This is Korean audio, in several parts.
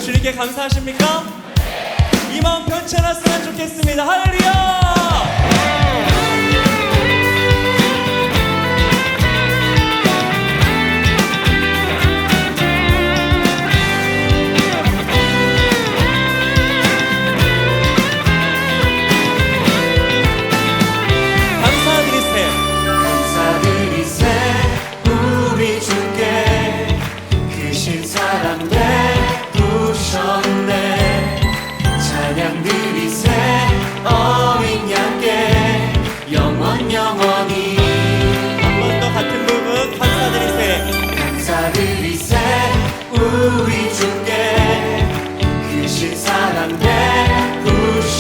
주님께 감사하십니까? 이 마음 변치 않았으면 좋겠습니다. 할렐루야! 감사드리세 우리 주께 크신 사랑 베푸셨네. 찬양드리세 어린 양께 영원히. 한 번 더 같은 부분 감사드리세. 감사드리세 우리 주께 크신 사랑 베푸셨네.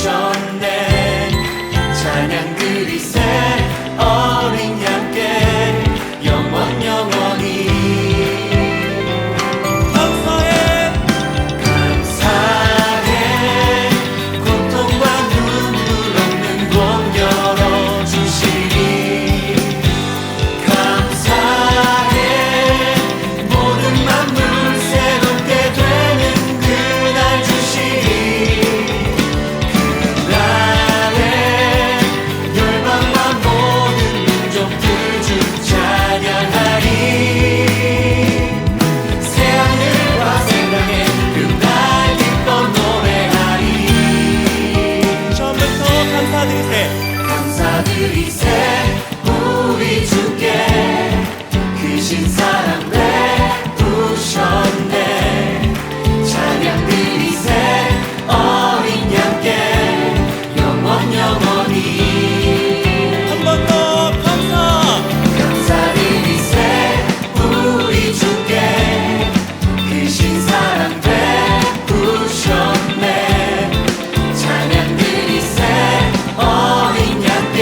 찬양드리세 어린 양께 영원히. 감사해. 감사해 고통과 눈물 없는 돈 열어주시리. 감사해 모든 만물 새롭게 되는 그날 주시리. 그날에 열방과 모든 민족들 주 찬양하리. 새하늘과 생명에 그날 기뻐 노래하리. 처음부터 감사드리세. 감사드리세 우리 주께 크신 사랑 베푸셨네. 찬양드리세 어린 양께 영원히. 한 번 더 감사. 감사드리세 우리 주께 크신 사랑 베푸셨네. 찬양드리세 어린 양께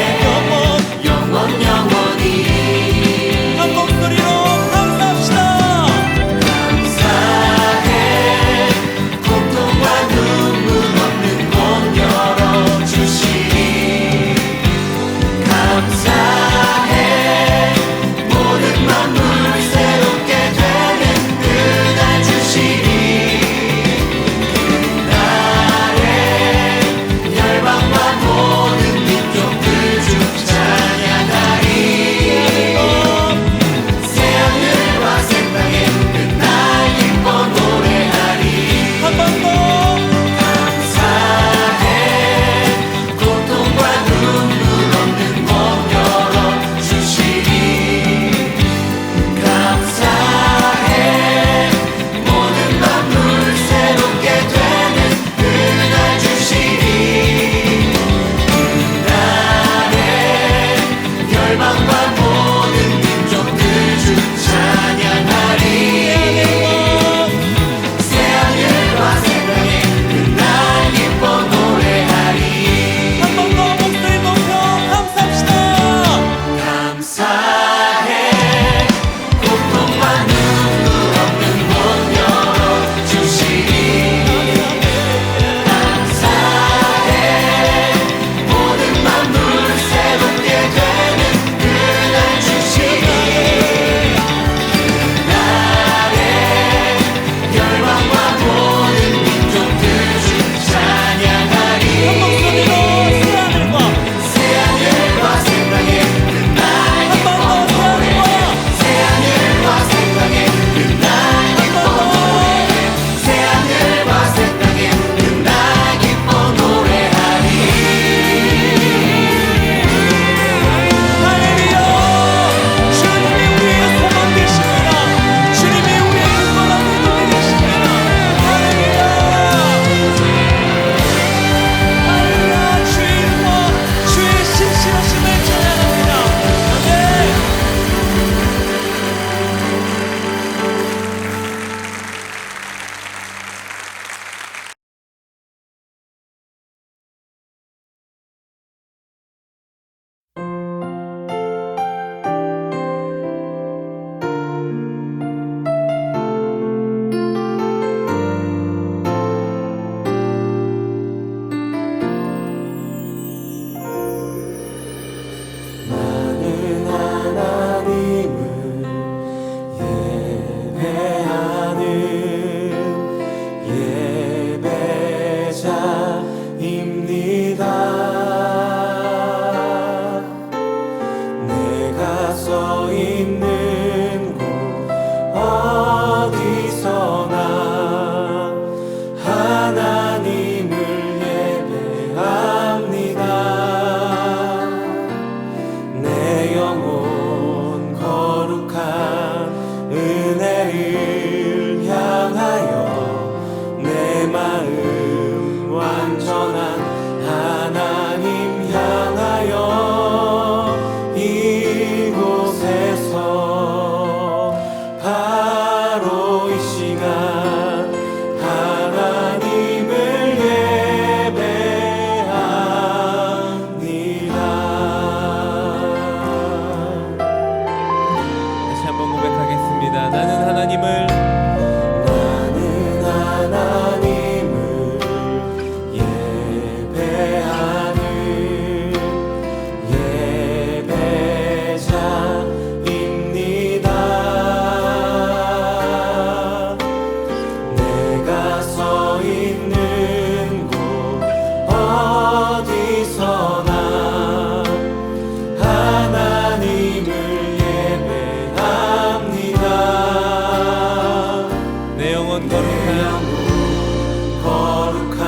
예배자입니다. 내가 서 있는 곳 어디서나 하나님을 예배합니다. 내 영혼 거룩한 은혜를 향하여 내 마음 완전한 하나님 향하여 이곳에서 바로 이 시간 하나님을 예배합니다. 다시 한번 고백하겠습니다. 나는 하나님을 예배하는 예배자입니다. 내가 서 있는 곳 어디서나 하나님을 예배합니다. 내 영혼 거룩한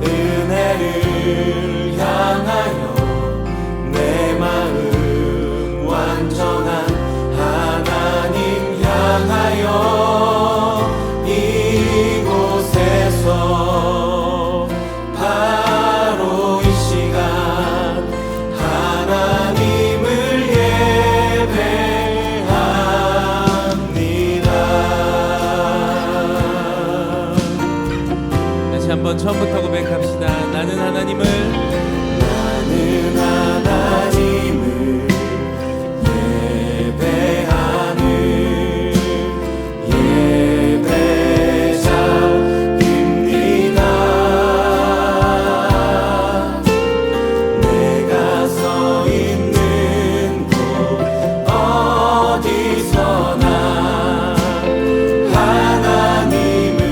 은혜를 향하여 내 마음 완전한 하나님 향하여 이곳에서 바로 이 시간 하나님을 예배합니다. 다시 한번 처음부터 고백합시다. 나는 하나님을 예배하는 예배자입니다. 내가 서 있는 곳 어디서나 하나님을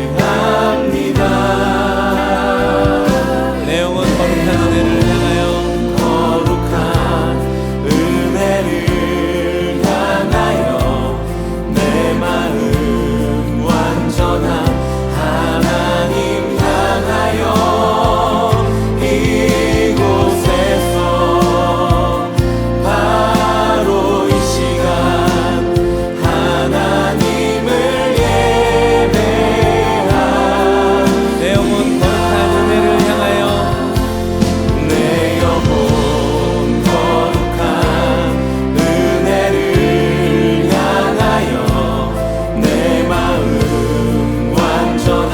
예배합니다. 내 영혼 거룩한 은혜를 향하여 거룩한 은혜를 향하여 내 마음 완전한 하나님 향하여 이곳에서 바로 이 시간 하나님을 예배합니다. 내 영혼 거룩한 은혜를 향하여 내 영혼 거룩한 은혜를 향하여 내 마음 완전한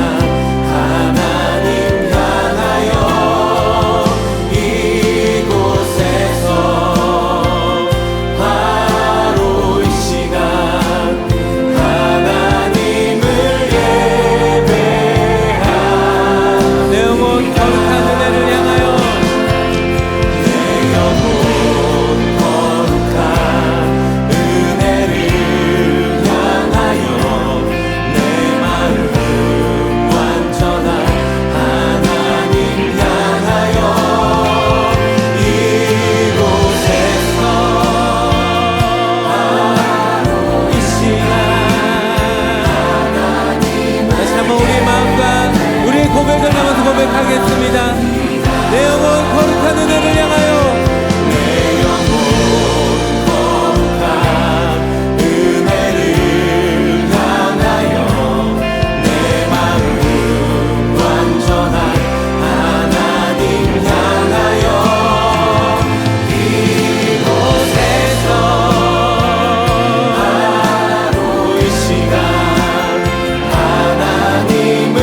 하나님 향하여 이곳에서 바로 이 시간 하나님을 예배합니다. 내 영혼 거룩한 은혜를 향하여 내 영혼 거룩한 은혜를 향하여 내 마음 완전한 하나님 향하여 이곳에서 바로 이 시간 다시 한번 우리의 마음과 우리의 고백을 담아서 고백하겠습니다. 내 영혼 거룩한 은혜를 향하여 내 영혼 거룩한 은혜를 향하여 내 마음 완전한 하나님 향하여 이곳에서 바로 이 시간 하나님을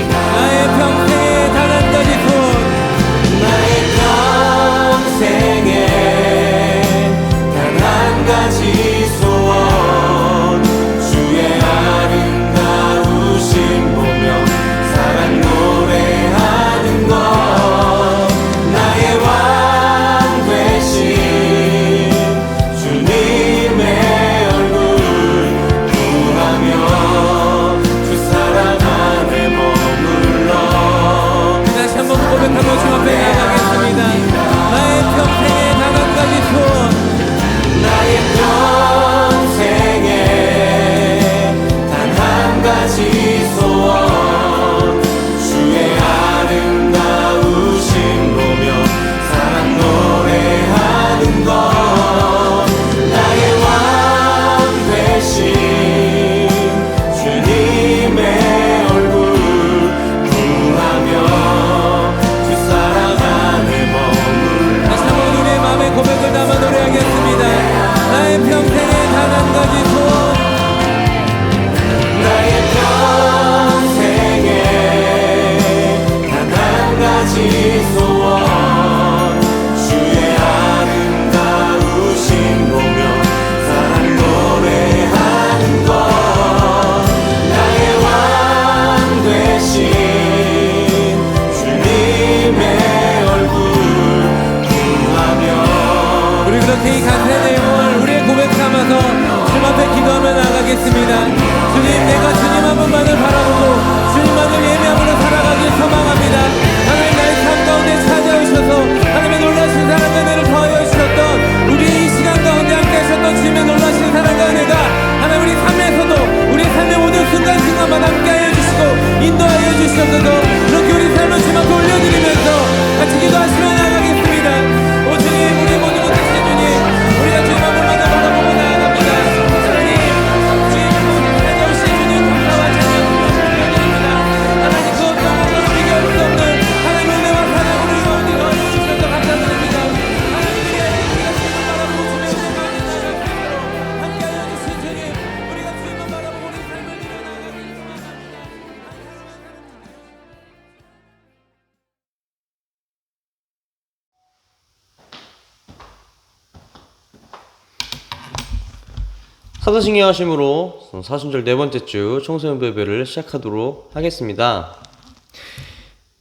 예배합니다. 주님, 내가 주님 한 분만을 바라보고 주님만을 예배함으로 살아가길 소망합니다. 하나님, 나의 삶 가운데 찾아오셔서 하나님의 놀라신 사랑과 은혜를 더하여 주셨던 우리 이 시간 가운데 함께 하셨던 주님의 놀라신 사랑과 은혜가 하나님 우리 삶에서도 우리 삶의 모든 순간순간마다 함께 하여 주시고 인도하여 주시옵소서. 그렇게 우리 삶을 주님 앞에 올려드리면서 같이 기도하시며 나아가겠습니다. 오 주님, 우리 모든 것 되신 주님, 우리가 주님 한 분만을 바라보고 나아갑니다. 하나님, 주님 찾아오신 주님 감사와 찬양 드립니다. 하나님, 그 어떤 것도 비교할 수 없는 하나님 은혜와 사랑을 우리 가운데 넣어주셔서 감사드립니다. 하나님, 우리가 주님을 바라보고 주님의 은혜 가운데 나아갈 수 있도록 함께하여 주신 주님, 우리가 주님을 바라보고 우리 삶을 이뤄나가길 소망합니다. 사도신경 하심으로 사순절 네 번째 주 청소년 예배를 시작하도록 하겠습니다.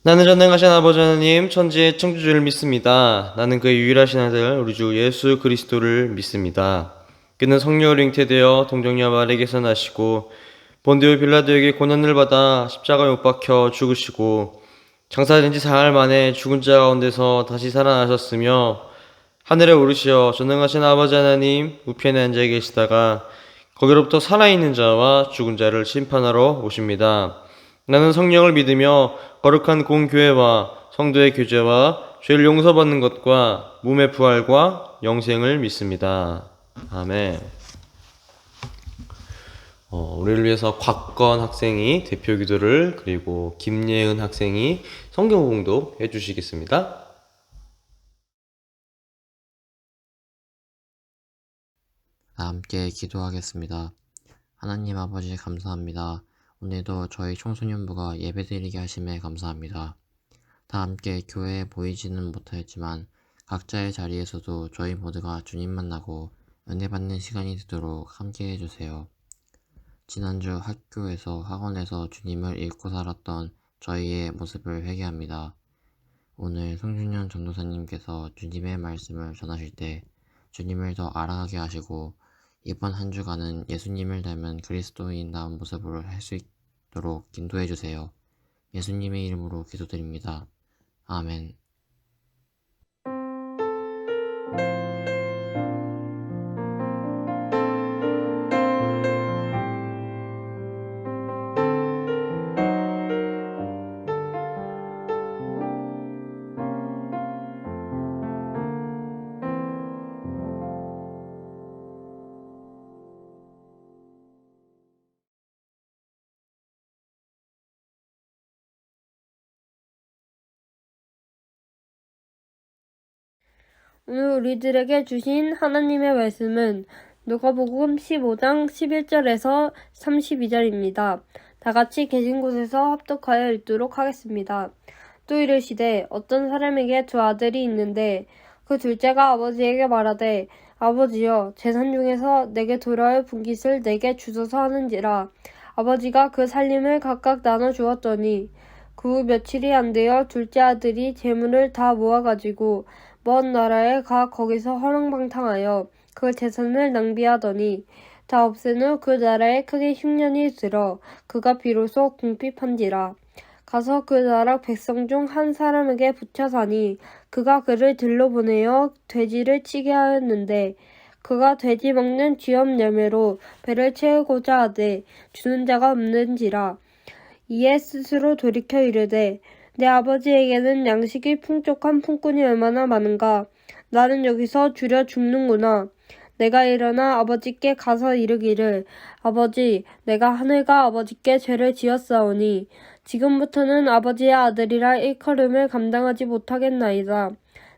나는 전능하신 아버지 하나님 천지의 창조주를 믿습니다. 나는 그의 유일하신 아들 우리 주 예수 그리스도를 믿습니다. 그는 성령으로 잉태되어 동정녀 마리아에게서 나시고 본디오 빌라도에게 고난을 받아 십자가에 못 박혀 죽으시고 장사된 지 사흘 만에 죽은 자 가운데서 다시 살아나셨으며 하늘에 오르시어 전능하신 아버지 하나님 우편에 앉아 계시다가 거기로부터 살아있는 자와 죽은 자를 심판하러 오십니다. 나는 성령을 믿으며 거룩한 공교회와 성도의 교제와 죄를 용서받는 것과 몸의 부활과 영생을 믿습니다. 아멘. 우리를 위해서 곽건 학생이 대표 기도를, 그리고 김예은 학생이 성경 공독 해주시겠습니다. 다 함께 기도하겠습니다. 하나님 아버지 감사합니다. 오늘도 저희 청소년부가 예배드리게 하심에 감사합니다. 다 함께 교회에 보이지는 못하였지만 각자의 자리에서도 저희 모두가 주님 만나고 은혜 받는 시간이 되도록 함께 해주세요. 지난주 학교에서 학원에서 주님을 잊고 살았던 저희의 모습을 회개합니다. 오늘 송준현 전도사님께서 주님의 말씀을 전하실 때 주님을 더 알아가게 하시고 이번 한 주간은 예수님을 닮은 그리스도인다운 모습으로 할 수 있도록 인도해 주세요. 예수님의 이름으로 기도드립니다. 아멘. 오늘 우리들에게 주신 하나님의 말씀은 누가복음 15장 11절에서 32절입니다. 다 같이 계신 곳에서 합독하여 읽도록 하겠습니다. 또 이르시되 어떤 사람에게 두 아들이 있는데 그 둘째가 아버지에게 말하되 아버지여 재산 중에서 내게 돌아올 분깃을 내게 주소서 하는지라. 아버지가 그 살림을 각각 나눠 주었더니 그 후 며칠이 안 되어 둘째 아들이 재물을 다 모아가지고 먼 나라에 가 거기서 허랑방탕하여 그 재산을 낭비하더니 다 없앤 후 그 나라에 크게 흉년이 들어 그가 비로소 궁핍한지라. 가서 그 나라 백성 중 한 사람에게 붙여 사니 그가 그를 들러 보내어 돼지를 치게 하였는데 그가 돼지 먹는 쥐업 열매로 배를 채우고자 하되 주는 자가 없는지라. 이에 스스로 돌이켜 이르되 내 아버지에게는 양식이 풍족한 품꾼이 얼마나 많은가. 나는 여기서 주려 죽는구나. 내가 일어나 아버지께 가서 이르기를 아버지, 내가 하늘과 아버지께 죄를 지었사오니 지금부터는 아버지의 아들이라 일컬음을 감당하지 못하겠나이다.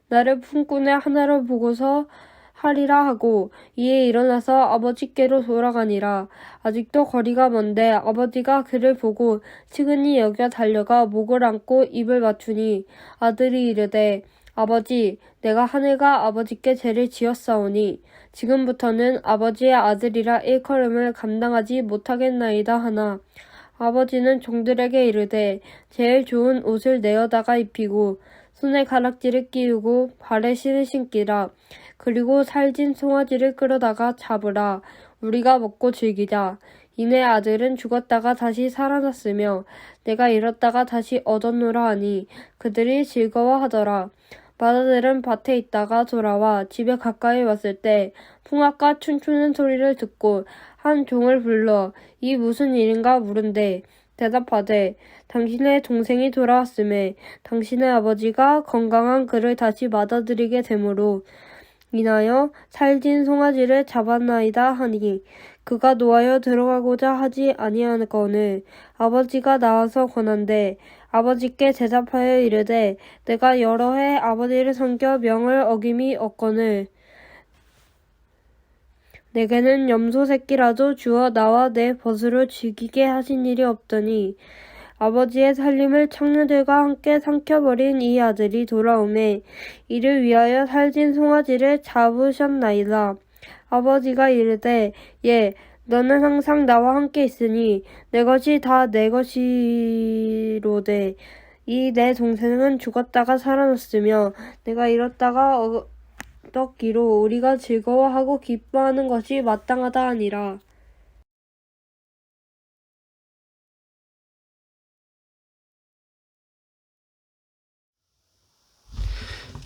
나를 품꾼의 하나로 보고서 하리라 하고 이에 일어나서 아버지께로 돌아가니라. 아직도 거리가 먼데 아버지가 그를 보고 측은히 여겨 달려가 목을 안고 입을 맞추니 아들이 이르되 아버지, 내가 하늘과 아버지께 죄를 지었사오니 지금부터는 아버지의 아들이라 일컬음을 감당하지 못하겠나이다 하나 아버지는 종들에게 이르되 제일 좋은 옷을 내어다가 입히고 손에 가락지를 끼우고 발에 신을 신기라. 그리고 살진 송아지를 끌어다가 잡으라. 우리가 먹고 즐기자. 이내 아들은 죽었다가 다시 살아났으며 내가 잃었다가 다시 얻었노라 하니 그들이 즐거워하더라. 마다들은 밭에 있다가 돌아와 집에 가까이 왔을 때 풍악과 춤추는 소리를 듣고 한 종을 불러 이 무슨 일인가 물은데 대답하되 당신의 동생이 돌아왔음에 당신의 아버지가 건강한 그를 다시 맞아들이게 되므로 인하여 살진 송아지를 잡았나이다 하니 그가 노하여 들어가고자 하지 아니하거늘 아버지가 나와서 권한대 아버지께 대답하여 이르되 내가 여러 해 아버지를 섬겨 명을 어김이 없거늘 내게는 염소 새끼라도 주어 나와 내 벗으로 죽이게 하신 일이 없더니 아버지의 살림을 청년들과 함께 삼켜버린 이 아들이 돌아오매 이를 위하여 살진 송아지를 잡으셨나이다. 아버지가 이르되 예 너는 항상 나와 함께 있으니 내 것이 다 내 것이로되 이 내 동생은 죽었다가 살아났으며 내가 잃었다가 얻었기로 우리가 즐거워하고 기뻐하는 것이 마땅하다 하니라.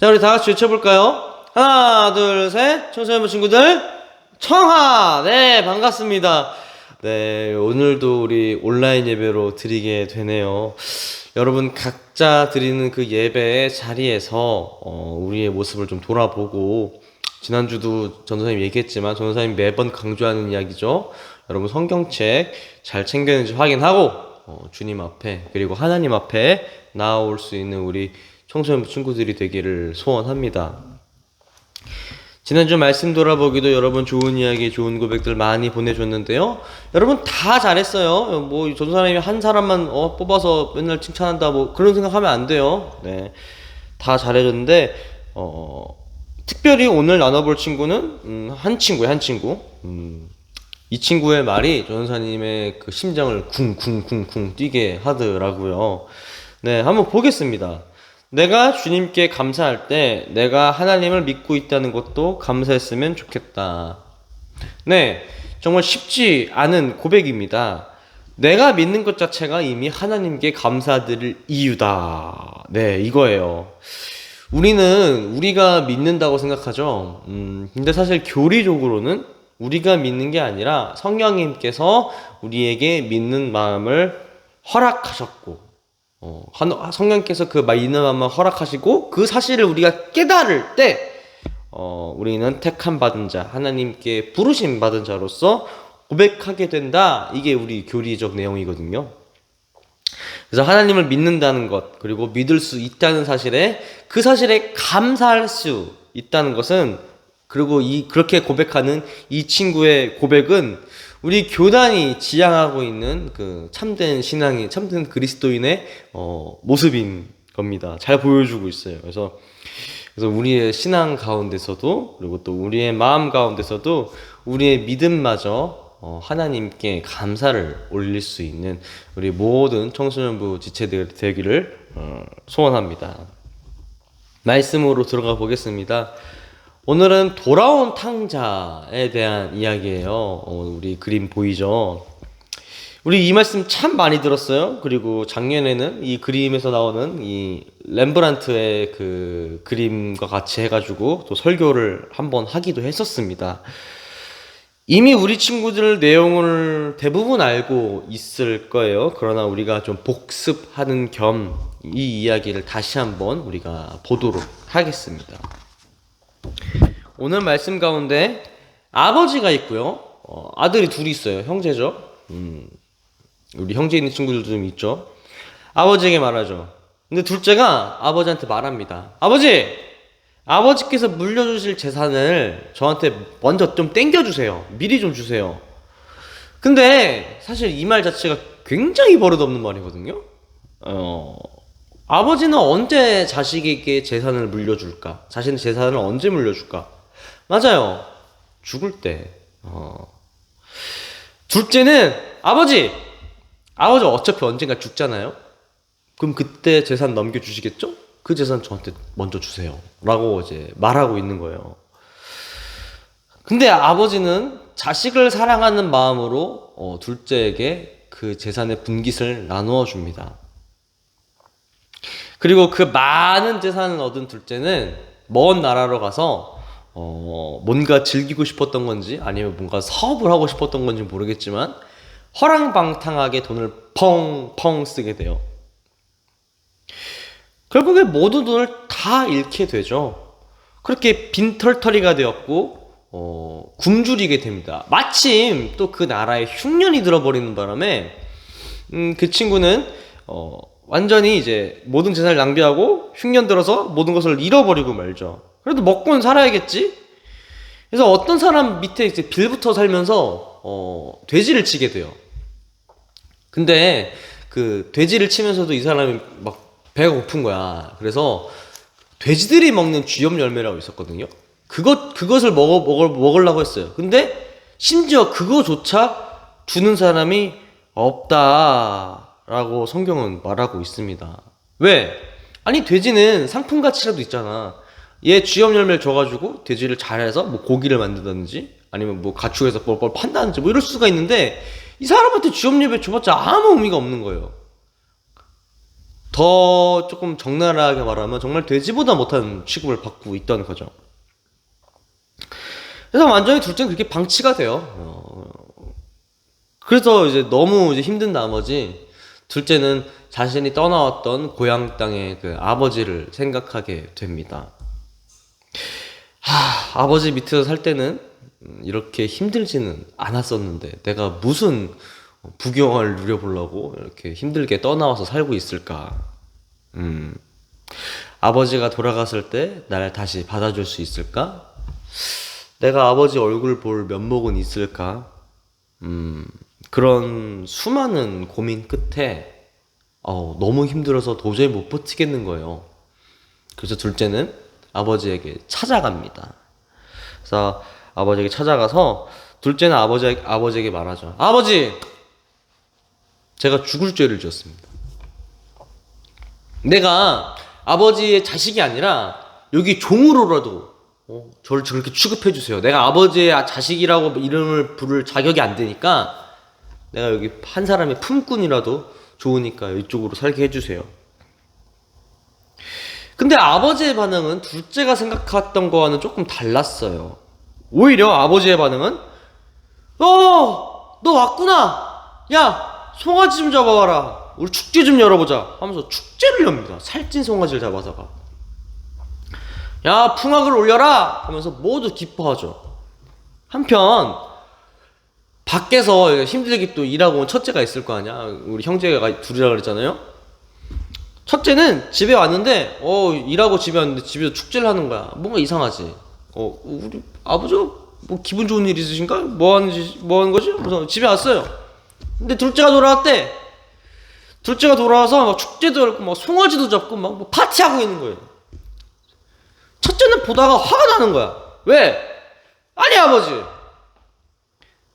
자, 우리 다 같이 외쳐볼까요? 하나, 둘, 셋. 청소년부 친구들, 청하! 네, 반갑습니다. 네, 오늘도 우리 온라인 예배로 드리게 되네요. 여러분, 각자 드리는 그 예배의 자리에서, 우리의 모습을 좀 돌아보고, 지난주도 전도사님 얘기했지만, 전도사님 매번 강조하는 이야기죠. 여러분, 성경책 잘 챙겼는지 확인하고, 주님 앞에, 그리고 하나님 앞에 나아올 수 있는 우리 청소년 친구들이 되기를 소원합니다. 지난주 말씀 돌아보기도 여러분 좋은 이야기, 좋은 고백들 많이 보내줬는데요. 여러분 다 잘했어요. 뭐 전도사님이 한 사람만 뽑아서 맨날 칭찬한다 뭐 그런 생각하면 안 돼요. 네, 다 잘해줬는데 특별히 오늘 나눠볼 친구는 한 친구예요. 한 친구. 이 친구의 말이 전도사님의 그 심장을 쿵쿵쿵쿵 뛰게 하더라고요. 네, 한번 보겠습니다. 내가 주님께 감사할 때 내가 하나님을 믿고 있다는 것도 감사했으면 좋겠다. 네, 정말 쉽지 않은 고백입니다. 내가 믿는 것 자체가 이미 하나님께 감사드릴 이유다. 네, 이거예요. 우리는 우리가 믿는다고 생각하죠. 근데 사실 교리적으로는 우리가 믿는 게 아니라 성령님께서 우리에게 믿는 마음을 허락하셨고 성령께서 그 믿는 마음을 허락하시고 그 사실을 우리가 깨달을 때 우리는 택함 받은 자, 하나님께 부르심 받은 자로서 고백하게 된다. 이게 우리 교리적 내용이거든요. 그래서 하나님을 믿는다는 것, 그리고 믿을 수 있다는 사실에 그 사실에 감사할 수 있다는 것은, 그리고 그렇게 고백하는 이 친구의 고백은 우리 교단이 지향하고 있는 그 참된 신앙이, 참된 그리스도인의 모습인 겁니다. 잘 보여주고 있어요. 그래서 우리의 신앙 가운데서도, 그리고 또 우리의 마음 가운데서도 우리의 믿음마저 하나님께 감사를 올릴 수 있는 우리 모든 청소년부 지체들 되기를 소원합니다. 말씀으로 들어가 보겠습니다. 오늘은 돌아온 탕자에 대한 이야기예요. 우리 그림 보이죠? 우리 이 말씀 참 많이 들었어요. 그리고 작년에는 이 그림에서 나오는 이 렘브란트의 그 그림과 같이 해가지고 또 설교를 한번 하기도 했었습니다. 이미 우리 친구들 내용을 대부분 알고 있을 거예요. 그러나 우리가 좀 복습하는 겸 이 이야기를 다시 한번 우리가 보도록 하겠습니다. 오늘 말씀 가운데 아버지가 있고요. 아들이 둘이 있어요. 형제죠. 우리 형제 있는 친구들도 좀 있죠. 아버지에게 말하죠. 근데 둘째가 아버지한테 말합니다. 아버지께서 물려주실 재산을 저한테 먼저 좀 땡겨주세요. 미리 좀 주세요. 근데 사실 이 말 자체가 굉장히 버릇없는 말이거든요. 아버지는 언제 자식에게 재산을 물려줄까? 자신의 재산을 언제 물려줄까? 맞아요. 죽을 때. 둘째는 아버지 어차피 언젠가 죽잖아요. 그럼 그때 재산 넘겨주시겠죠? 그 재산 저한테 먼저 주세요. 라고 이제 말하고 있는 거예요. 근데 아버지는 자식을 사랑하는 마음으로 둘째에게 그 재산의 분깃을 나누어 줍니다. 그리고 그 많은 재산을 얻은 둘째는 먼 나라로 가서 뭔가 즐기고 싶었던 건지 아니면 뭔가 사업을 하고 싶었던 건지 모르겠지만 허랑방탕하게 돈을 펑펑 쓰게 돼요. 결국에 모든 돈을 다 잃게 되죠. 그렇게 빈털터리가 되었고 굶주리게 됩니다. 마침 또 그 나라에 흉년이 들어버리는 바람에 그 친구는 완전히 이제 모든 재산을 낭비하고 흉년 들어서 모든 것을 잃어버리고 말죠. 그래도 먹고는 살아야겠지? 그래서 어떤 사람 밑에 이제 빌붙어 살면서 돼지를 치게 돼요. 근데 그 돼지를 치면서도 이 사람이 막 배가 고픈 거야. 그래서 돼지들이 먹는 쥐염 열매라고 있었거든요. 그것을 먹으려고 했어요. 근데 심지어 그거조차 주는 사람이 없다라고 성경은 말하고 있습니다. 왜? 아니 돼지는 상품 가치라도 있잖아. 얘 쥐염 열매를 줘가지고 돼지를 잘해서 뭐 고기를 만든다든지 아니면 뭐 가축에서 뭘 판다든지 뭐 이럴 수가 있는데 이 사람한테 쥐염 열매 줘봤자 아무 의미가 없는 거예요. 더 조금 적나라하게 말하면 정말 돼지보다 못한 취급을 받고 있다는 거죠. 그래서 완전히 둘째는 그렇게 방치가 돼요. 그래서 이제 너무 이제 힘든 나머지 둘째는 자신이 떠나왔던 고향 땅의 그 아버지를 생각하게 됩니다. 아버지 밑에서 살 때는 이렇게 힘들지는 않았었는데 내가 무슨 부귀영화를 누려보려고 이렇게 힘들게 떠나와서 살고 있을까? 아버지가 돌아갔을 때 날 다시 받아줄 수 있을까? 내가 아버지 얼굴 볼 면목은 있을까? 그런 수많은 고민 끝에 너무 힘들어서 도저히 못 버티겠는 거예요. 그래서 둘째는 아버지에게 찾아갑니다. 그래서 아버지에게 찾아가서 둘째는 아버지에게 말하죠. 아버지! 제가 죽을 죄를 지었습니다. 내가 아버지의 자식이 아니라 여기 종으로라도 저를 그렇게 취급해 주세요. 내가 아버지의 자식이라고 이름을 부를 자격이 안 되니까 내가 여기 한 사람의 품꾼이라도 좋으니까 이쪽으로 살게 해주세요. 근데 아버지의 반응은 둘째가 생각했던 거와는 조금 달랐어요. 오히려 아버지의 반응은 너 왔구나. 야, 송아지 좀 잡아와라. 우리 축제 좀 열어보자 하면서 축제를 엽니다. 살찐 송아지를 잡아다가 야, 풍악을 올려라 하면서 모두 기뻐하죠. 한편 밖에서 힘들게 또 일하고 온 첫째가 있을 거 아니야. 우리 형제가 둘이라 그랬잖아요. 첫째는 집에 왔는데 일하고 집에 왔는데 집에서 축제를 하는 거야. 뭔가 이상하지. 우리 아버지 뭐 기분 좋은 일 있으신가? 뭐 하는 거지? 그래서 집에 왔어요. 근데 둘째가 돌아왔대. 둘째가 돌아와서 막 축제도 열고 막 송아지도 잡고 막 뭐 파티하고 있는 거예요. 첫째는 보다가 화가 나는 거야. 왜? 아니 아버지,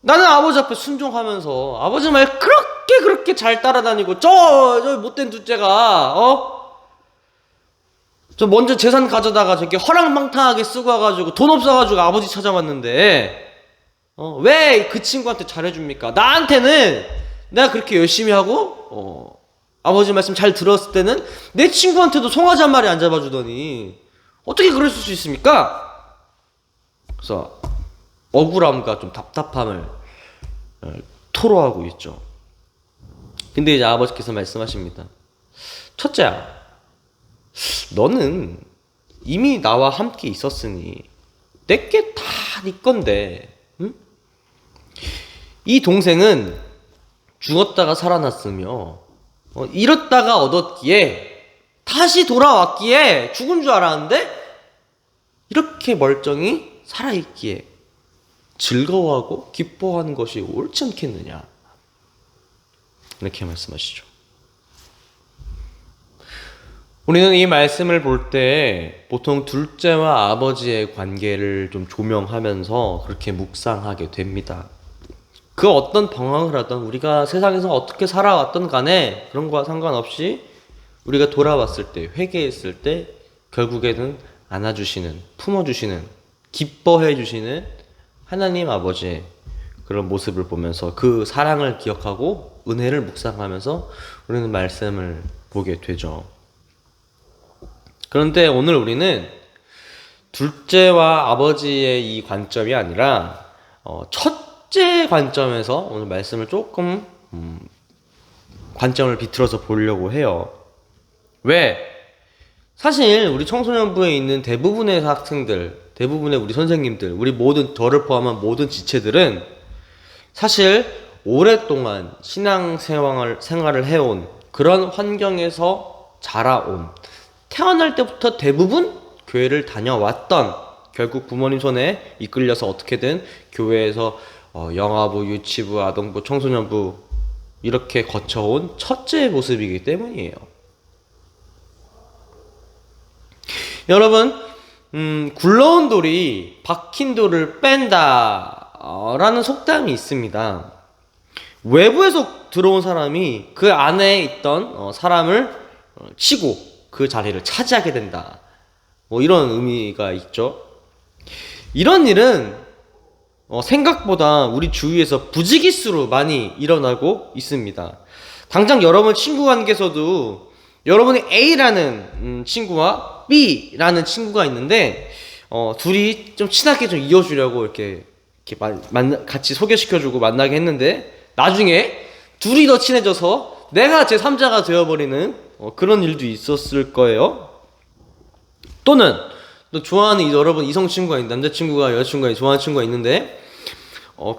나는 아버지 앞에 순종하면서 아버지 말 그렇게 잘 따라다니고 저 못된 둘째가 저 먼저 재산 가져다가 저렇게 허랑방탕하게 쓰고 와가지고 돈 없어가지고 아버지 찾아왔는데 왜 그 친구한테 잘해줍니까? 나한테는 내가 그렇게 열심히 하고 아버지 말씀 잘 들었을 때는 내 친구한테도 송아지 한 마리 안 잡아주더니 어떻게 그럴 수 있습니까? 그래서 억울함과 좀 답답함을 토로하고 있죠. 근데 이제 아버지께서 말씀하십니다. 첫째야, 너는 이미 나와 함께 있었으니 내게 다 네 건데, 응? 이 동생은 죽었다가 살아났으며 잃었다가 얻었기에 다시 돌아왔기에 죽은 줄 알았는데 이렇게 멀쩡히 살아있기에 즐거워하고 기뻐하는 것이 옳지 않겠느냐, 이렇게 말씀하시죠. 우리는 이 말씀을 볼 때 보통 둘째와 아버지의 관계를 좀 조명하면서 그렇게 묵상하게 됩니다. 그 어떤 방황을 하던 우리가 세상에서 어떻게 살아왔던 간에 그런 거와 상관없이 우리가 돌아왔을 때, 회개했을 때 결국에는 안아주시는, 품어주시는, 기뻐해 주시는 하나님 아버지의 그런 모습을 보면서 그 사랑을 기억하고 은혜를 묵상하면서 우리는 말씀을 보게 되죠. 그런데 오늘 우리는 둘째와 아버지의 이 관점이 아니라 첫째 관점에서 오늘 말씀을 조금 관점을 비틀어서 보려고 해요. 왜? 사실 우리 청소년부에 있는 대부분의 학생들, 대부분의 우리 선생님들, 우리 모든 저를 포함한 모든 지체들은 사실 오랫동안 신앙생활을 해온 그런 환경에서 자라온, 태어날 때부터 대부분 교회를 다녀왔던, 결국 부모님 손에 이끌려서 어떻게든 교회에서 영아부, 유치부, 아동부, 청소년부 이렇게 거쳐온 첫째의 모습이기 때문이에요. 여러분, 굴러온 돌이 박힌 돌을 뺀다 라는 속담이 있습니다. 외부에서 들어온 사람이 그 안에 있던 사람을 치고 그 자리를 차지하게 된다, 뭐 이런 의미가 있죠. 이런 일은 생각보다 우리 주위에서 부지기수로 많이 일어나고 있습니다. 당장 여러분 친구 관계에서도 여러분이 A라는 친구와 B라는 친구가 있는데 둘이 좀 친하게 좀 이어주려고 이렇게 같이 소개시켜주고 만나게 했는데 나중에 둘이 더 친해져서 내가 제3자가 되어버리는 그런 일도 있었을 거예요. 또는 또 좋아하는 여러분 이성 친구가 있는, 남자친구가 여자친구가 좋아하는 친구가 있는데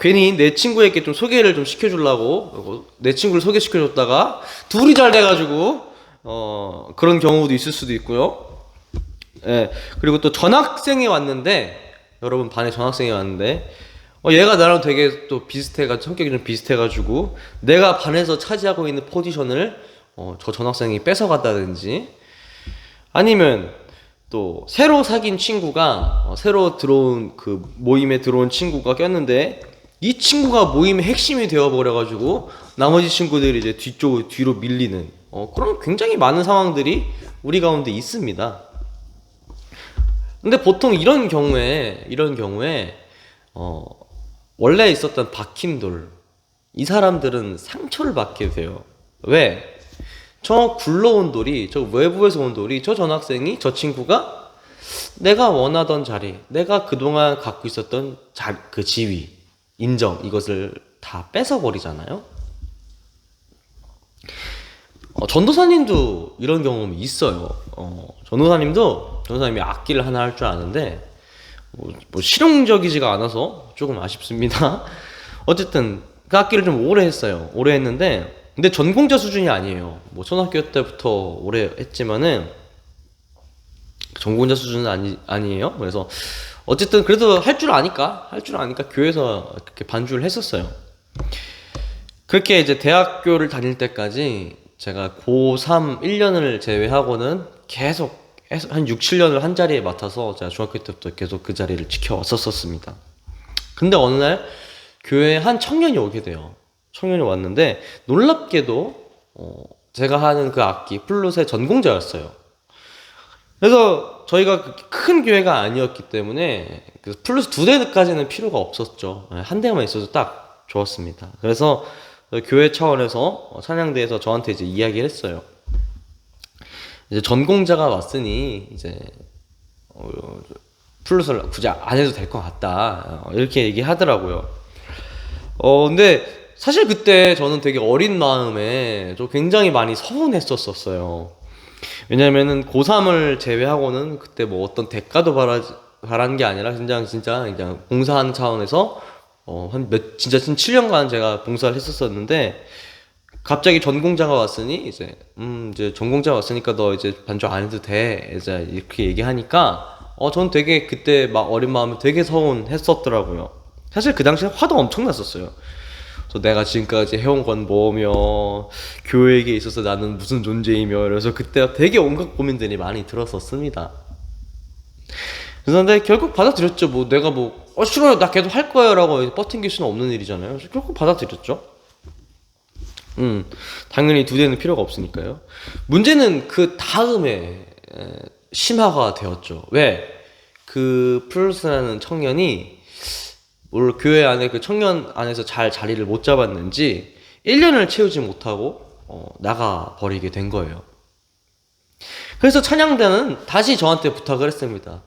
괜히 내 친구에게 좀 소개를 좀 시켜주려고 내 친구를 소개시켜줬다가 둘이 잘 돼가지고 그런 경우도 있을 수도 있고요. 예, 그리고 또 전학생이 왔는데, 여러분 반에 전학생이 왔는데 얘가 나랑 되게 또 비슷해가지고 성격이 좀 비슷해가지고 내가 반에서 차지하고 있는 포지션을 저 전학생이 뺏어갔다든지, 아니면 또 새로 사귄 친구가 새로 들어온 그 모임에 들어온 친구가 꼈는데 이 친구가 모임의 핵심이 되어버려가지고 나머지 친구들이 이제 뒤로 밀리는 그런 굉장히 많은 상황들이 우리 가운데 있습니다. 근데 보통 이런 경우에 원래 있었던 박힌 돌, 이 사람들은 상처를 받게 돼요. 왜? 저 굴러온 돌이, 저 외부에서 온 돌이, 저 전학생이, 저 친구가 내가 원하던 자리, 내가 그동안 갖고 있었던 그 지위, 인정, 이것을 다 뺏어버리잖아요. 전도사님도 이런 경험이 있어요. 전도사님이 악기를 하나 할 줄 아는데 뭐 실용적이지가 않아서 조금 아쉽습니다. 어쨌든 그 악기를 좀 오래 했어요. 오래 했는데 근데 전공자 수준이 아니에요. 뭐 초등학교 때부터 오래 했지만은 전공자 수준은 아니에요. 그래서 어쨌든 그래도 할 줄 아니까 교회에서 그렇게 반주를 했었어요. 그렇게 이제 대학교를 다닐 때까지 제가 고3 1년을 제외하고는 계속 한 6, 7년을 한 자리에 맡아서 제가 중학교 때부터 계속 그 자리를 지켜왔었습니다. 근데 어느 날 교회에 한 청년이 오게 돼요. 청년이 왔는데 놀랍게도 제가 하는 그 악기 플룻의 전공자였어요. 그래서 저희가 큰 교회가 아니었기 때문에 플룻 2대까지는 필요가 없었죠. 한 대만 있어도 딱 좋았습니다. 그래서 교회 차원에서 찬양대에서 저한테 이제 이야기를 했어요. 이제 전공자가 왔으니 이제 플룻을 굳이 안 해도 될 것 같다, 이렇게 얘기하더라고요. 근데 사실 그때 저는 되게 어린 마음에 좀 굉장히 많이 서운했었어요. 왜냐면은 고3을 제외하고는 그때 뭐 어떤 대가도 바란 게 아니라 그냥 봉사하는 차원에서 진짜 7년간 제가 봉사를 했었었는데, 갑자기 전공자가 왔으니 이제 전공자가 왔으니까 너 이제 반주 안 해도 돼, 이제 이렇게 얘기하니까 전 되게 그때 막 어린 마음에 되게 서운했었더라고요. 사실 그 당시에 화도 엄청 났었어요. 그래서 내가 지금까지 해온 건 뭐며, 교회에게 있어서 나는 무슨 존재이며, 그래서 그때 되게 온갖 고민들이 많이 들었었습니다. 그래서 근데 결국 받아들였죠. 뭐 내가 싫어요, 나 계속 할 거예요 라고 버팅길 수는 없는 일이잖아요. 그래서 결국 받아들였죠. 당연히 2대는 필요가 없으니까요. 문제는 그 다음에 심화가 되었죠. 왜? 그 플루스라는 청년이 우리 교회 안에 그 청년 안에서 잘 자리를 못 잡았는지 1년을 채우지 못하고 나가 버리게 된 거예요. 그래서 찬양대는 다시 저한테 부탁을 했습니다.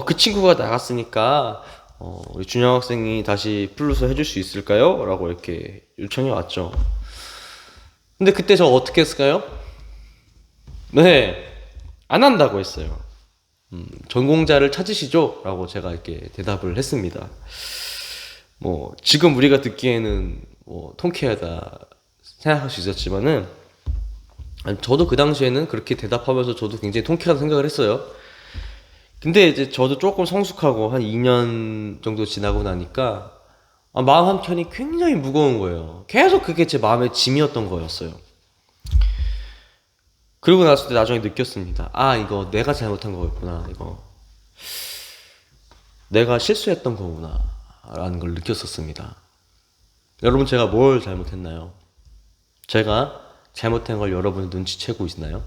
그 친구가 나갔으니까 우리 준영 학생이 다시 플루스 해줄 수 있을까요? 라고 이렇게 요청이 왔죠. 근데 그때 저 어떻게 했을까요? 네, 안 한다고 했어요. 전공자를 찾으시죠? 라고 제가 이렇게 대답을 했습니다. 뭐 지금 우리가 듣기에는 통쾌하다 생각할 수 있었지만은 저도 그 당시에는 그렇게 대답하면서 저도 굉장히 통쾌한 생각을 했어요. 근데 이제 저도 조금 성숙하고 한 2년 정도 지나고 나니까 마음 한켠이 굉장히 무거운 거예요. 계속 그게 제 마음의 짐이었던 거였어요. 그러고 나서 나중에 느꼈습니다. 이거 내가 잘못한 거였구나. 이거 내가 실수했던 거구나 라는 걸 느꼈었습니다. 여러분, 제가 뭘 잘못했나요? 제가 잘못한 걸 여러분이 눈치채고 있나요?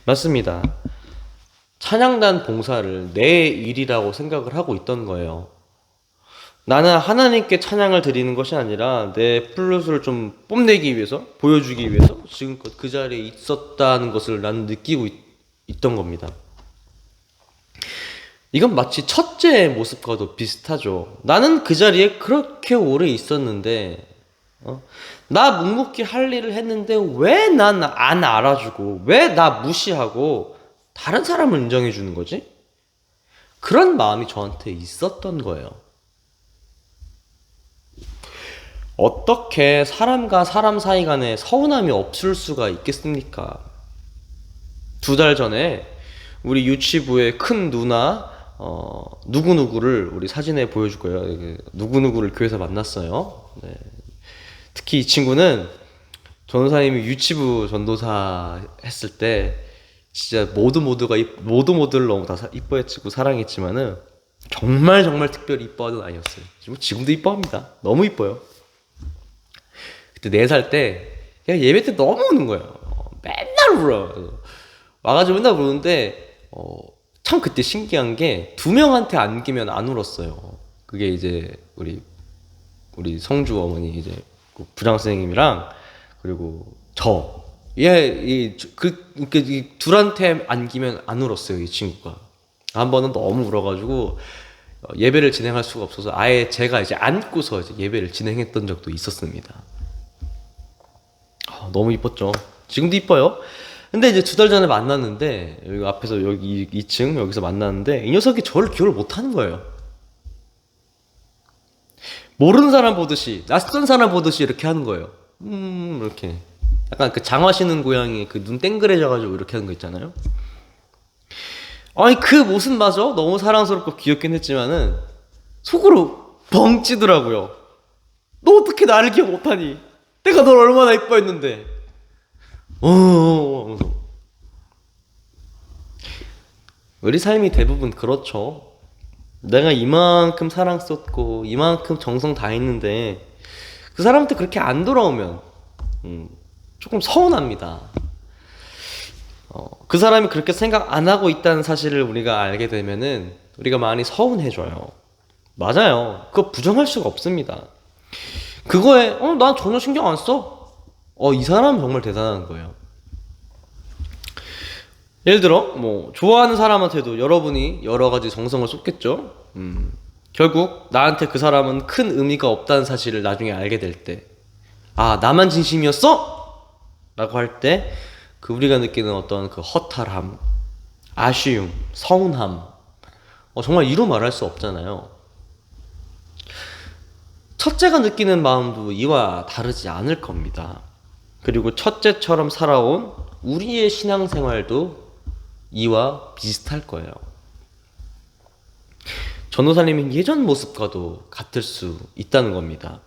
맞습니다. 찬양단 봉사를 내 일이라고 생각을 하고 있던 거예요. 나는 하나님께 찬양을 드리는 것이 아니라 내 플룻을 좀 뽐내기 위해서, 보여주기 위해서 지금껏 그 자리에 있었다는 것을 나는 느끼고 있던 겁니다. 이건 마치 첫째의 모습과도 비슷하죠. 나는 그 자리에 그렇게 오래 있었는데 나 묵묵히 할 일을 했는데 왜 난 안 알아주고 왜 나 무시하고 다른 사람을 인정해 주는 거지? 그런 마음이 저한테 있었던 거예요. 어떻게 사람과 사람 사이 간에 서운함이 없을 수가 있겠습니까? 2달 전에 우리 유치부의 큰 누나 누구누구를 우리 사진에 보여줄 거예요. 누구누구를 교회에서 만났어요. 네. 특히 이 친구는 전도사님이 유치부 전도사 했을 때 진짜 모두를 너무 다 이뻐했고 사랑했지만은 정말 특별히 이뻐하던 아이였어요. 지금도 이뻐합니다. 너무 이뻐요. 그때 4살 때 그냥 예배 때 너무 우는 거예요. 맨날 울어요. 와가지고 맨날 우는데 참 그때 신기한 게 2명한테 안기면 안 울었어요. 그게 이제 우리 성주 어머니 이제 부장 선생님이랑 그리고 저 둘한테 안기면 안 울었어요. 이 친구가 한 번은 너무 울어가지고 예배를 진행할 수가 없어서 아예 제가 이제 안고서 이제 예배를 진행했던 적도 있었습니다. 너무 이뻤죠. 지금도 이뻐요. 근데 이제 2달 전에 만났는데 여기 앞에서 여기 2층 여기서 만났는데 이 녀석이 저를 기억을 못하는 거예요. 모르는 사람 보듯이 낯선 사람 보듯이 이렇게 하는 거예요. 이렇게 약간 그 장화시는 고양이 그 눈 땡그레져가지고 이렇게 하는 거 있잖아요. 아니 그 모습마저 너무 사랑스럽고 귀엽긴 했지만은 속으로 벙 찌더라고요. 너 어떻게 나를 기억 못하니? 내가 널 얼마나 이뻐했는데. 우리 삶이 대부분 그렇죠. 내가 이만큼 사랑 썼고 이만큼 정성 다했는데 그 사람한테 그렇게 안 돌아오면 조금 서운합니다. 그 사람이 그렇게 생각 안 하고 있다는 사실을 우리가 알게 되면은 우리가 많이 서운해져요. 맞아요. 그거 부정할 수가 없습니다. 그거에 난 전혀 신경 안 써. 이 사람은 정말 대단한 거예요. 예를 들어 뭐 좋아하는 사람한테도 여러분이 여러 가지 정성을 쏟겠죠. 결국 나한테 그 사람은 큰 의미가 없다는 사실을 나중에 알게 될 때, 나만 진심이었어? 라고 할 때 그 우리가 느끼는 어떤 그 허탈함, 아쉬움, 서운함, 정말 이루 말할 수 없잖아요. 첫째가 느끼는 마음도 이와 다르지 않을 겁니다. 그리고 첫째처럼 살아온 우리의 신앙생활도 이와 비슷할 거예요. 전도사님의 예전 모습과도 같을 수 있다는 겁니다.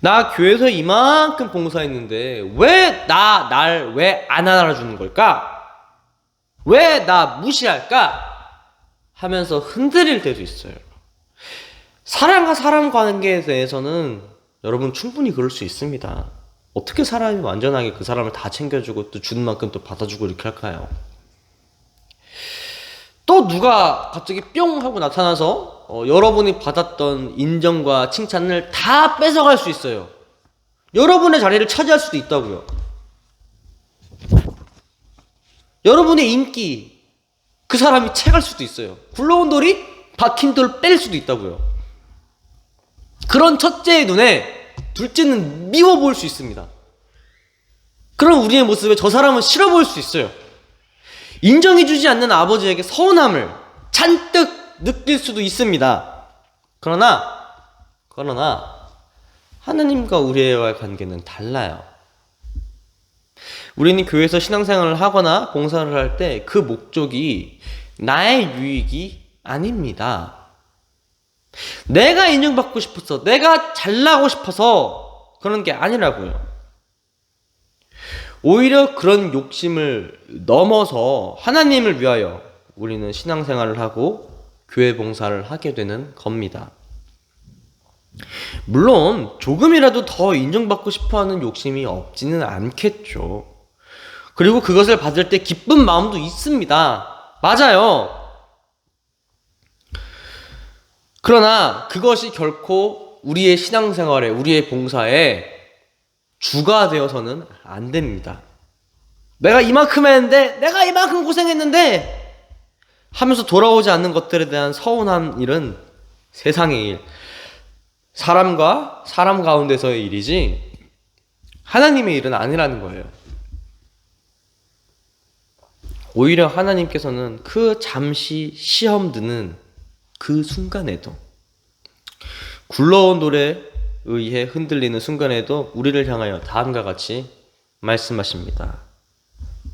나 교회에서 이만큼 봉사했는데 왜 날 왜 안 알아주는 걸까? 왜 나 무시할까? 하면서 흔들릴 때도 있어요. 사람과 사람 관계에 대해서는 여러분 충분히 그럴 수 있습니다. 어떻게 사람이 완전하게 그 사람을 다 챙겨주고 또 주는 만큼 또 받아주고 이렇게 할까요? 또 누가 갑자기 뿅 하고 나타나서 여러분이 받았던 인정과 칭찬을 다 뺏어갈 수 있어요. 여러분의 자리를 차지할 수도 있다고요. 여러분의 인기, 그 사람이 채갈 수도 있어요. 굴러온 돌이 박힌 돌 뺄 수도 있다고요. 그런 첫째의 눈에 둘째는 미워 보일 수 있습니다. 그런 우리의 모습에 저 사람은 싫어 보일 수 있어요. 인정해주지 않는 아버지에게 서운함을 잔뜩 느낄 수도 있습니다. 그러나 하나님과 우리와의 관계는 달라요. 우리는 교회에서 신앙생활을 하거나 봉사를 할 때 그 목적이 나의 유익이 아닙니다. 내가 인정받고 싶어서, 내가 잘나고 싶어서 그런 게 아니라고요. 오히려 그런 욕심을 넘어서 하나님을 위하여 우리는 신앙생활을 하고 교회 봉사를 하게 되는 겁니다. 물론 조금이라도 더 인정받고 싶어하는 욕심이 없지는 않겠죠. 그리고 그것을 받을 때 기쁜 마음도 있습니다. 맞아요. 그러나 그것이 결코 우리의 신앙생활에, 우리의 봉사에 주가 되어서는 안 됩니다. 내가 이만큼 했는데, 내가 이만큼 고생했는데 하면서 돌아오지 않는 것들에 대한 서운한 일은 세상의 일, 사람과 사람 가운데서의 일이지 하나님의 일은 아니라는 거예요. 오히려 하나님께서는 그 잠시 시험 드는 그 순간에도, 굴러온 돌에 의해 흔들리는 순간에도 우리를 향하여 다음과 같이 말씀하십니다.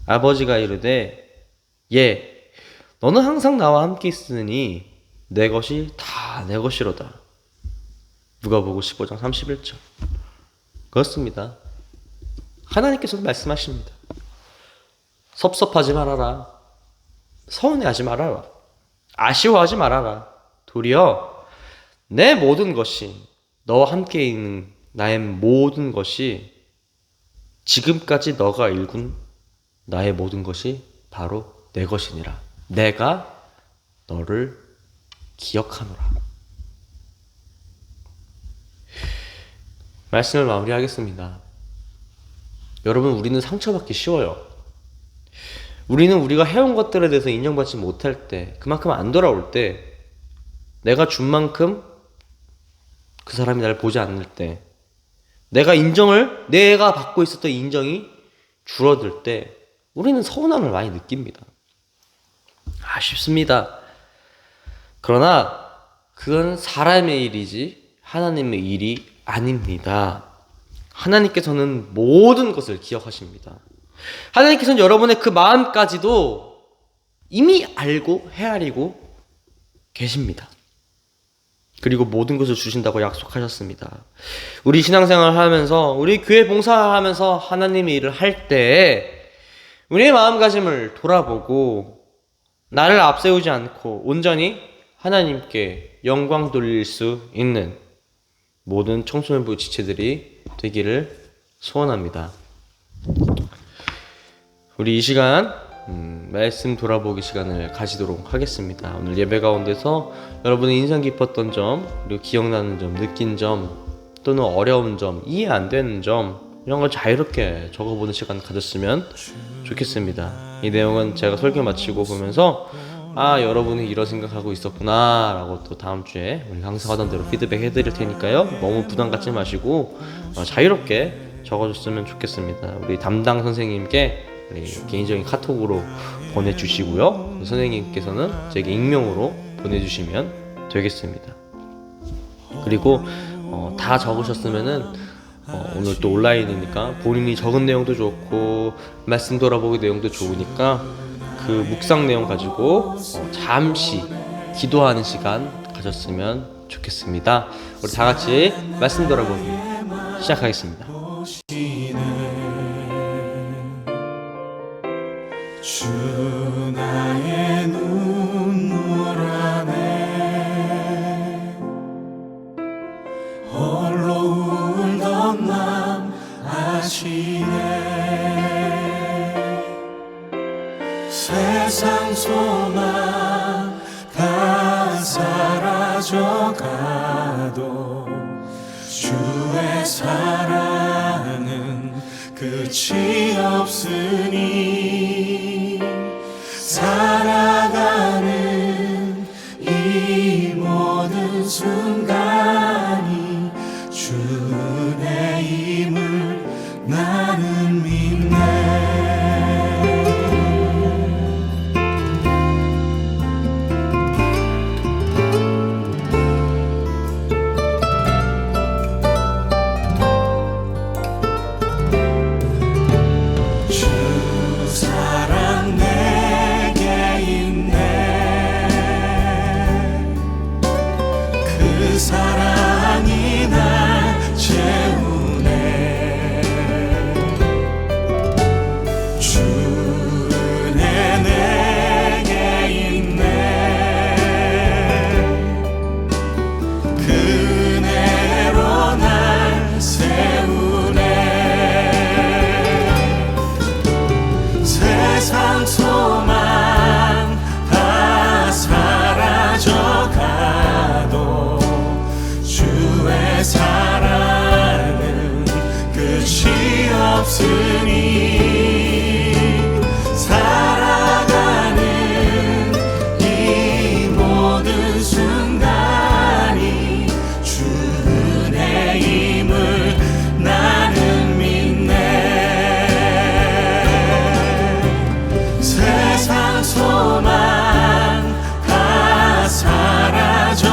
아버지가 이르되 예, 너는 항상 나와 함께 있으니 내 것이 다 내 것이로다. 누가복음 15장 31절. 그렇습니다. 하나님께서도 말씀하십니다. 섭섭하지 말아라. 서운해하지 말아라. 아쉬워하지 말아라. 도리어 내 모든 것이, 너와 함께 있는 나의 모든 것이, 지금까지 너가 일군 나의 모든 것이 바로 내 것이니라. 내가 너를 기억하노라. 말씀을 마무리하겠습니다. 여러분, 우리는 상처받기 쉬워요. 우리는 우리가 해온 것들에 대해서 인정받지 못할 때, 그만큼 안 돌아올 때, 내가 준 만큼 그 사람이 나를 보지 않을 때, 내가 받고 있었던 인정이 줄어들 때, 우리는 서운함을 많이 느낍니다. 아쉽습니다. 그러나 그건 사람의 일이지 하나님의 일이 아닙니다. 하나님께서는 모든 것을 기억하십니다. 하나님께서는 여러분의 그 마음까지도 이미 알고 헤아리고 계십니다. 그리고 모든 것을 주신다고 약속하셨습니다. 우리 신앙생활을 하면서, 우리 교회 봉사하면서 하나님의 일을 할 때 우리의 마음가짐을 돌아보고 나를 앞세우지 않고 온전히 하나님께 영광 돌릴 수 있는 모든 청소년부 지체들이 되기를 소원합니다. 우리 이 시간 말씀 돌아보기 시간을 가지도록 하겠습니다. 오늘 예배 가운데서 여러분의 인상 깊었던 점, 그리고 기억나는 점, 느낀 점, 또는 어려운 점, 이해 안 되는 점, 이런 걸 자유롭게 적어보는 시간 가졌으면 좋겠습니다. 이 내용은 제가 설교 마치고 보면서 여러분이 이런 생각하고 있었구나 라고 또 다음 주에 우리 항상 하던 대로 피드백 해드릴 테니까요. 너무 부담 갖지 마시고 자유롭게 적어줬으면 좋겠습니다. 우리 담당 선생님께 우리 개인적인 카톡으로 보내주시고요. 선생님께서는 제게 익명으로 보내주시면 되겠습니다. 그리고 다 적으셨으면은 오늘 또 온라인이니까 본인이 적은 내용도 좋고 말씀 돌아보기 내용도 좋으니까 그 묵상 내용 가지고 잠시 기도하는 시간 가졌으면 좋겠습니다. 우리 다 같이 말씀 돌아보기 시작하겠습니다. 주 나의 눈물 안에 홀로 울던 남 아시네. 세상 소망 사라져가도 주의 사랑은 끝이 없으니 살아가는 이 모든 순간이 주 은혜임을 나는 믿네. 주 사랑 내게 있네. 그 사랑이 날 채우네. 주 은혜 내게 있네. 그 은혜로 날 세우네. 세상 소망 다 사라져가도 주의 사랑은 끝이 없으니 살아가는 이 모든 순간이 주 은혜임을 나는 믿네. 세상 소망 다 사라져가도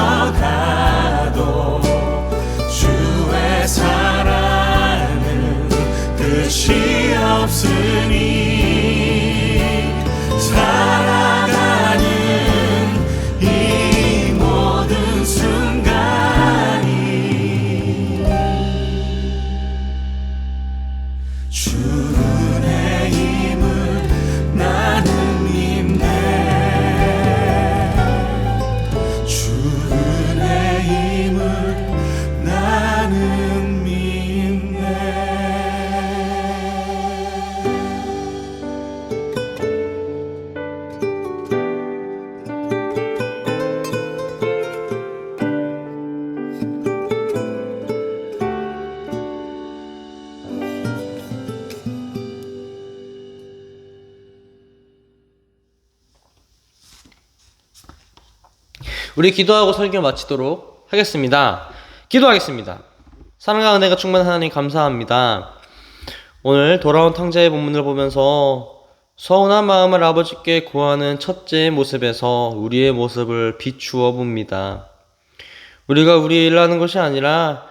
주의 사랑은 끝이 없으니 살아가는 이 모든 순간이 주 은혜임을 나는 믿네. 주 은혜임을 나는 믿네. 우리 기도하고 설교 마치도록 하겠습니다. 기도하겠습니다. 사랑과 은혜가 충만한 하나님 감사합니다. 오늘 돌아온 탕자의 본문을 보면서 서운한 마음을 아버지께 구하는 첫째의 모습에서 우리의 모습을 비추어 봅니다. 우리가 우리의 일을 하는 것이 아니라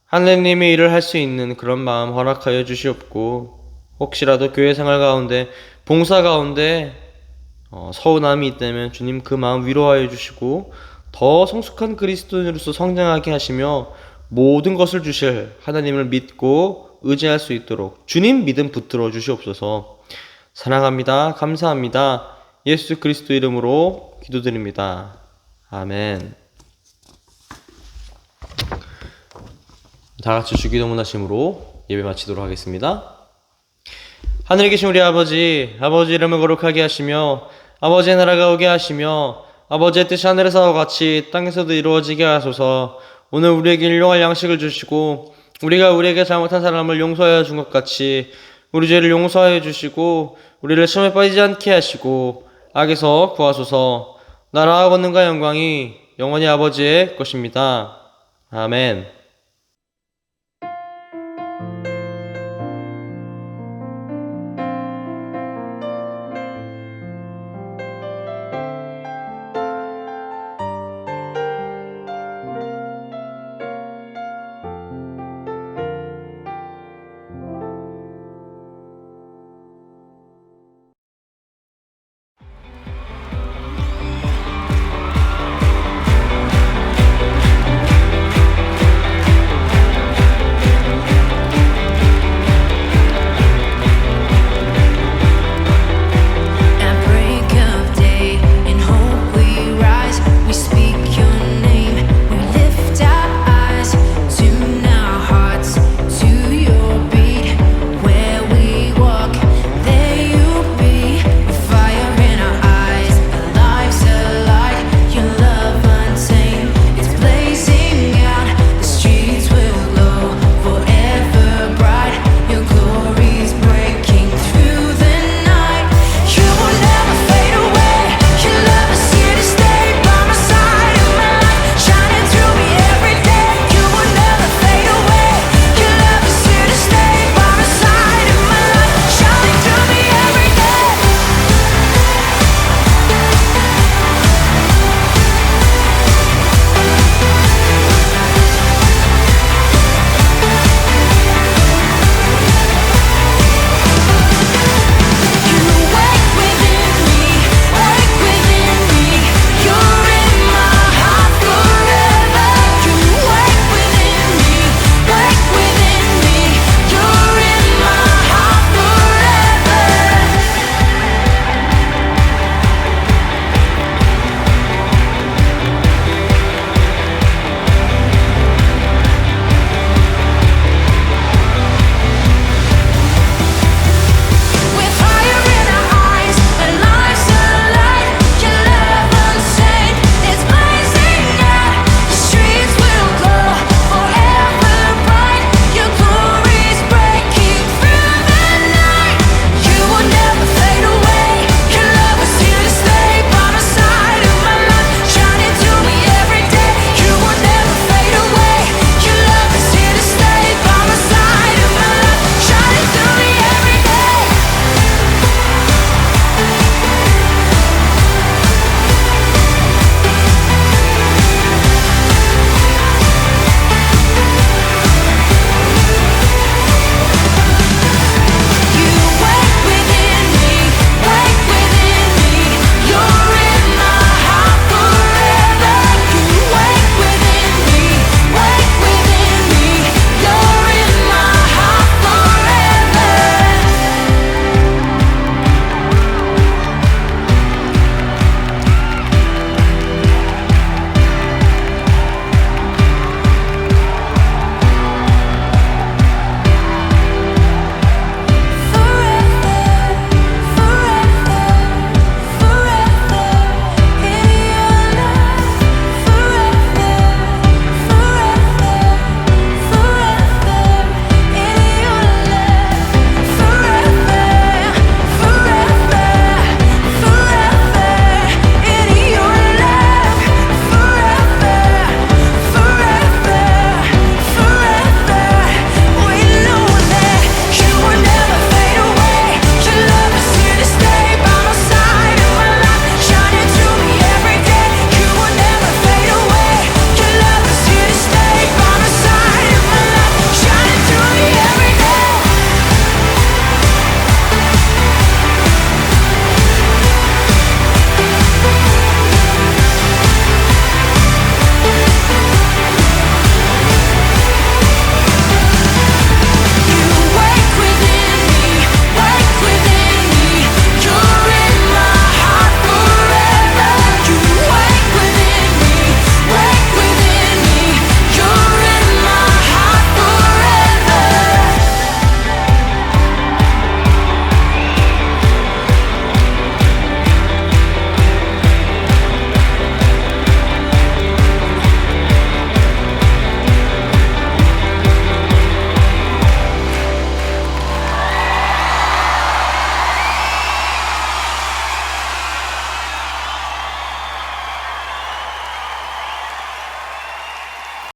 하느님의 일을 할 수 있는 그런 마음 허락하여 주시옵고, 혹시라도 교회 생활 가운데 봉사 가운데 서운함이 있다면 주님 그 마음 위로하여 주시고 더 성숙한 그리스도인으로서 성장하게 하시며 모든 것을 주실 하나님을 믿고 의지할 수 있도록 주님 믿음 붙들어 주시옵소서. 사랑합니다. 감사합니다. 예수 그리스도 이름으로 기도드립니다. 아멘. 다 같이 주기도문 하심으로 예배 마치도록 하겠습니다. 하늘에 계신 우리 아버지, 아버지 이름을 거룩하게 하시며 아버지의 나라가 오게 하시며 아버지의 뜻이 하늘에서와 같이 땅에서도 이루어지게 하소서. 오늘 우리에게 일용할 양식을 주시고 우리가 우리에게 잘못한 사람을 용서하여 준 것 같이 우리 죄를 용서하여 주시고 우리를 시험에 빠지지 않게 하시고 악에서 구하소서. 나라와 권능과 영광이 영원히 아버지의 것입니다. 아멘.